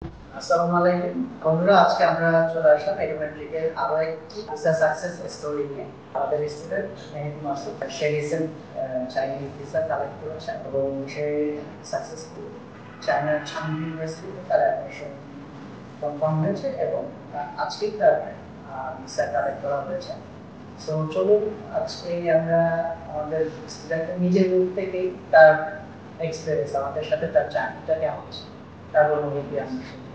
আসসালামু আলাইকুম বন্ধুরা, আজকে আমরা চলে আসলাম এডুকেট লিগের আরো একটি ভিসা সাকসেস স্টোরি নিয়ে। আমাদের স্টুডেন্ট মেহেদি মাসুদ, সে রিসেন্ট চাইনিজ ভিসা কালেক্ট করেছে এবং সে সাকসেসফুল চায়নার চাংহাই ইউনিভার্সিটিতে তার অ্যাডমিশন কনফার্ম হয়েছে এবং আজকেই তার ভিসা কালেক্ট করা হয়েছে। সো চলুন আজকে আমরা আমাদের স্টুডেন্টের নিজের মুখ থেকেই তার এক্সপিরিয়েন্স, আমাদের সাথে তার জার্নিটা কেমন ছিল, তার অনুভূতি আমরা শুনি।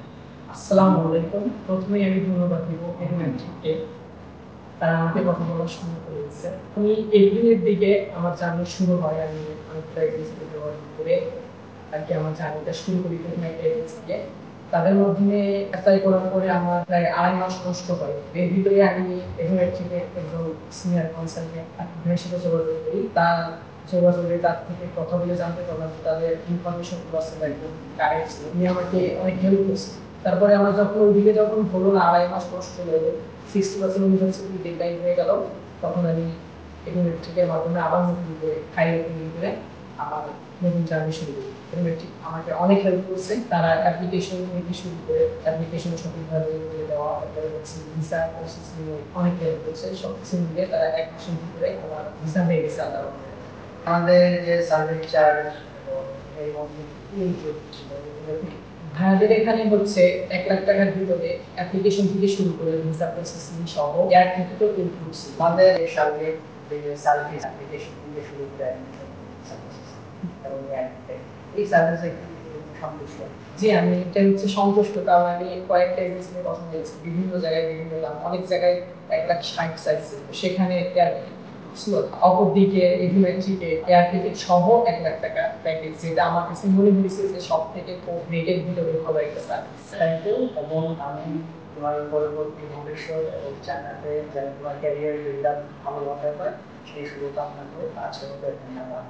আসসালামু আলাইকুম। প্রথমেই আমি ধন্যবাদ দিব এডুকেটকে, তারা আমাকে কথা বলা শুরু করে দিচ্ছে। আমি এপ্রিলের দিকে আমার জার্নি শুরু হয়। আমি অনেকটা এজেন্সি ব্যবহার করে আর কি আমার জার্নিটা শুরু করি একটা এজেন্সিকে। তাদের মাধ্যমে অ্যাপ্লাই করার পরে আমার প্রায় 2.5 মাস নষ্ট হয়। এর ভিতরে আমি এডুকেট থেকে একজন সিনিয়র কনসালটেন্ট ভাইয়ের সাথে যোগাযোগ করি। তার যোগাযোগে তার থেকে কথা বলে জানতে পারলাম তাদের ইনফরমেশন প্রসেস একদম কারেক্ট ছিল। উনি আমাকে অনেক হেল্প করছে। তারপরে আমরা যখন ওইদিকে যখন হলো না 2.5 মাস কষ্ট হলো, 60% ইউনিভার্সিটি ডেডলাইন হয়ে গেল, তখন আমি এডুকেট থেকে মাধ্যমে আবার নতুন করে হাইয়ার করে আমার নতুন জার্নি শুরু করি। এডুকেট আমাকে অনেক হেল্প করছে। তারা অ্যাপ্লিকেশন থেকে শুরু করে অ্যাপ্লিকেশন সঠিকভাবে করে দেওয়া, তারপরে হচ্ছে ভিসা প্রসেস নিয়ে অনেক হেল্প করছে। সব কিছু মিলিয়ে তারা 1 মাসের ভিতরে আমার ভিসা হয়ে গেছে আল্লাহর রহমতে। আমাদের যে সার্ভিস চার্জ এই মধ্যে কি include ছিল? ভাইয়াদের এখানে হচ্ছে 1 লাখ টাকার ভিতরে অ্যাপ্লিকেশন থেকে শুরু করে ভিসা প্রসেসিং সহ এয়ার টিকিটও ইনক্লুড ছিল। আমাদের এই সার্ভিস সার্ভিস অ্যাপ্লিকেশন থেকে শুরু করে admission সার্ভিস এবং এই সার্ভিসে কি সন্তুষ্ট? জি, আমি এটা হচ্ছে সন্তুষ্ট, কারণ আমি কয়েকটা এজেন্সি নিয়ে কথা বলেছি, বিভিন্ন জায়গায় বিভিন্ন দাম, অনেক জায়গায় 1,60,000 চাইছে, সেখানে অপরদিকে এগ্রিমেন্ট থেকে এয়ার টিকিট সহ 1 লাখ টাকা প্যাকেজ, যেটা আমার কাছে মনে হয়েছে যে সব থেকে কম রেটের ভিতরে ভালো একটা সার্ভিস। থ্যাংক ইউ, এবং আমি তোমার পরবর্তী ভবিষ্যৎ এবং চায়নাতে যেন তোমার ক্যারিয়ার বিল্ড আপ ভালোভাবে হয় সেই শুভকামনা করে আজকের মতো এখানে আমরা